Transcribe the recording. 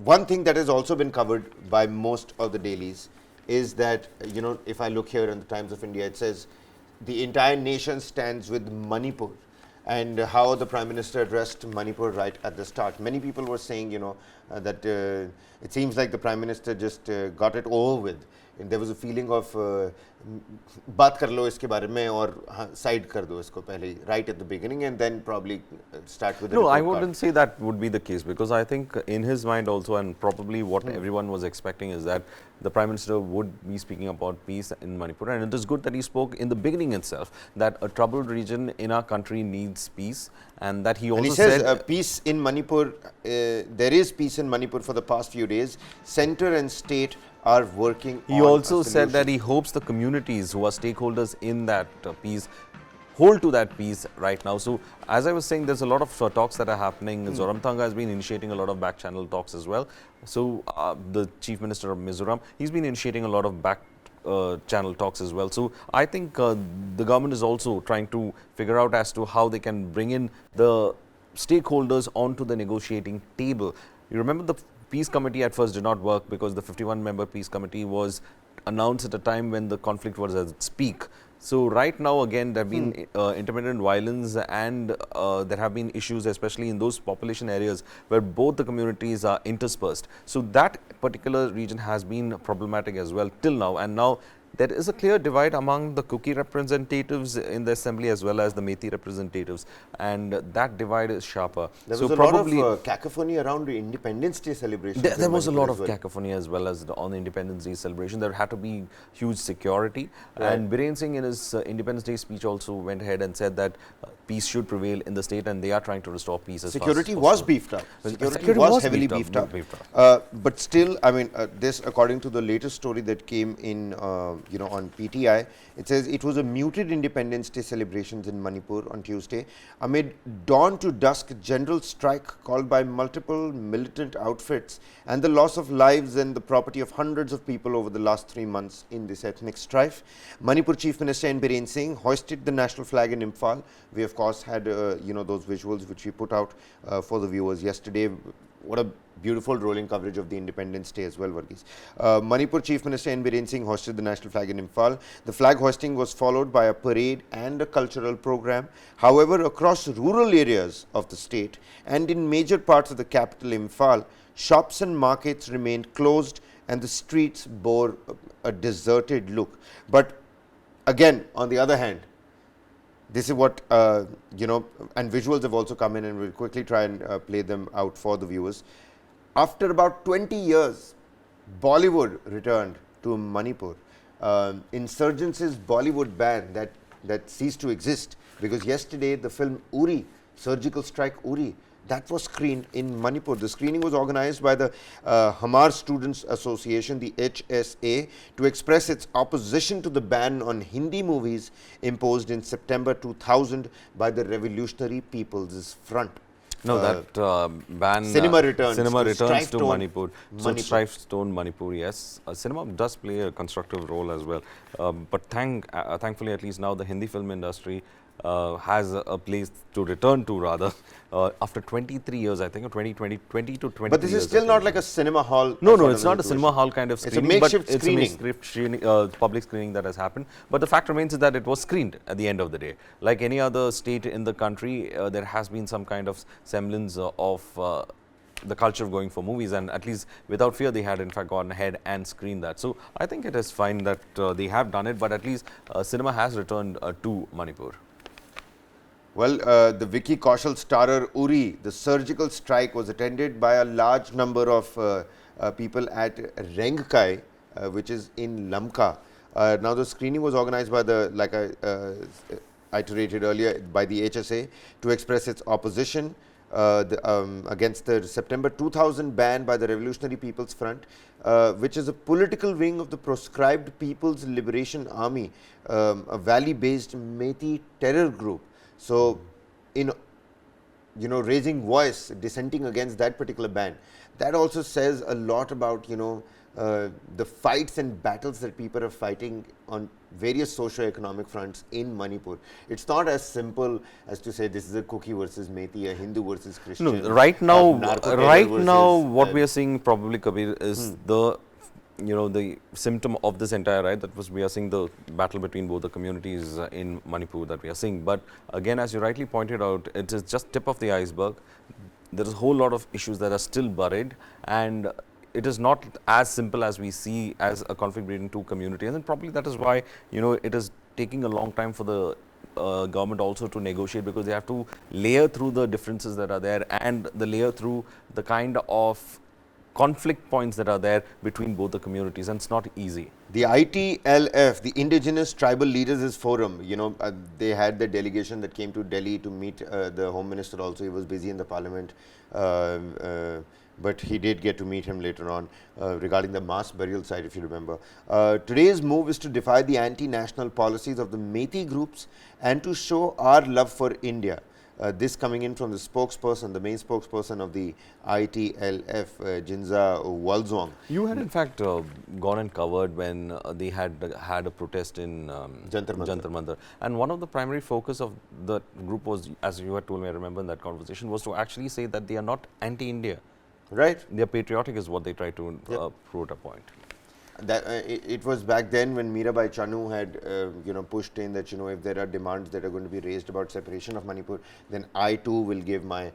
one thing that has also been covered by most of the dailies is that, if I look here in the Times of India, it says the entire nation stands with Manipur, and how the Prime Minister addressed Manipur right at the start. Many people were saying, that it seems like the Prime Minister just got it over with. And there was a feeling of बात कर लो इसके बारे में और side कर दो इसको पहले right at the beginning, and then probably start with the No, I report wouldn't say that would be the case, because I think in his mind also, and probably what everyone was expecting, is that the Prime Minister would be speaking about peace in Manipur, and it is good that he spoke in the beginning itself that a troubled region in our country needs peace, and that he also And he says said peace in Manipur, there is peace in Manipur for the past few days. Center and state are working he on also a said that solution. he hopes the communities who are stakeholders in that peace hold to that peace right now. So, as I was saying, there's a lot of talks that are happening. Zoramthanga has been initiating a lot of back channel talks as well. So, the Chief Minister of Mizoram, he's been initiating a lot of back channel talks as well. So, I think the government is also trying to figure out as to how they can bring in the stakeholders onto the negotiating table. You remember the peace committee at first did not work because the 51-member peace committee was announced at a time when the conflict was at its peak. So, right now again there have been intermittent violence, and there have been issues especially in those population areas where both the communities are interspersed. So, that particular region has been problematic as well till now, and now there is a clear divide among the Kuki representatives in the assembly as well as the Methi representatives, and that divide is sharper. There so was a probably lot of cacophony around the Independence Day celebration. there was a lot of cacophony as well as on the Independence Day celebration. There had to be huge security, and Biren Singh in his Independence Day speech also went ahead and said that peace should prevail in the state, and they are trying to restore peace as Security fast as was possible. beefed up. Security Security was was heavily beefed up, beefed up. beefed up. But still, I mean, this, according to the latest story that came in, on PTI, it says it was a muted Independence Day celebrations in Manipur on Tuesday amid dawn to dusk general strike called by multiple militant outfits and the loss of lives and the property of hundreds of people over the last 3 months in this ethnic strife. Manipur Chief Minister N. Biren Singh hoisted the national flag in Imphal. We of course had those visuals which we put out for the viewers yesterday. What a beautiful rolling coverage of the Independence Day as well, Varghese. Manipur Chief Minister N. Biren Singh hosted the national flag in Imphal. The flag hoisting was followed by a parade and a cultural program. However, across rural areas of the state and in major parts of the capital Imphal, shops and markets remained closed and the streets bore a deserted look. But again, on the other hand, this is what, and visuals have also come in, and we'll quickly try and play them out for the viewers. After about 20 years, Bollywood returned to Manipur. Insurgency's Bollywood ban that ceased to exist, because yesterday the film Uri, Surgical Strike Uri, that was screened in Manipur. The screening was organized by the Hmar Students Association, the HSA, to express its opposition to the ban on Hindi movies imposed in September 2000 by the Revolutionary People's Front. No, that ban cinema returns to Manipur. So strife-torn Manipur, yes. Cinema does play a constructive role as well. But thankfully, at least now the Hindi film industry has a place to return to, rather, after 23 years, I think, 20 to 23 But this is still not like a cinema hall. No, it's not a cinema hall kind of screening. It's a makeshift but screening. It's a makeshift screening, public screening that has happened. But the fact remains is that it was screened at the end of the day. Like any other state in the country, there has been some kind of semblance of the culture of going for movies, and at least without fear they had in fact gone ahead and screened that. So I think it is fine that they have done it, but at least cinema has returned to Manipur. Well, the Vicky Kaushal-starrer Uri, the surgical strike, was attended by a large number of people at Rengkai, which is in Lamka. Now, the screening was organized by the, like I iterated earlier, by the HSA to express its opposition against the September 2000 ban by the Revolutionary People's Front, which is a political wing of the proscribed People's Liberation Army, a valley-based Methi terror group. So, raising voice, dissenting against that particular ban, that also says a lot about, the fights and battles that people are fighting on various socio-economic fronts in Manipur. It's not as simple as to say this is a Kuki versus Methi, a Hindu versus Christian. No, right now, versus, what we are seeing probably, Kabir, is the the symptom of this entire right. That was we are seeing the battle between both the communities in Manipur that we are seeing. But again, as you rightly pointed out, it is just tip of the iceberg. There is a whole lot of issues that are still buried, and it is not as simple as we see as a conflict between two communities, and probably that is why it is taking a long time for the government also to negotiate, because they have to layer through the differences that are there and the layer through the kind of conflict points that are there between both the communities, and it's not easy. The ITLF, the Indigenous Tribal Leaders Forum, they had the delegation that came to Delhi to meet the Home Minister also. He was busy in the Parliament, but he did get to meet him later on regarding the mass burial site, if you remember. Today's move is to defy the anti-national policies of the Methi groups and to show our love for India. This coming in from the spokesperson, the main spokesperson of the ITLF, Jinza Walzong. You had in fact gone and covered when they had a protest in Jantar Mantar. And one of the primary focus of the group was, as you had told me, I remember in that conversation, was to actually say that they are not anti-India. Right. They are patriotic is what they try to prove a point. That it was back then when Mirabai Chanu had pushed in that if there are demands that are going to be raised about separation of Manipur, then I too will give my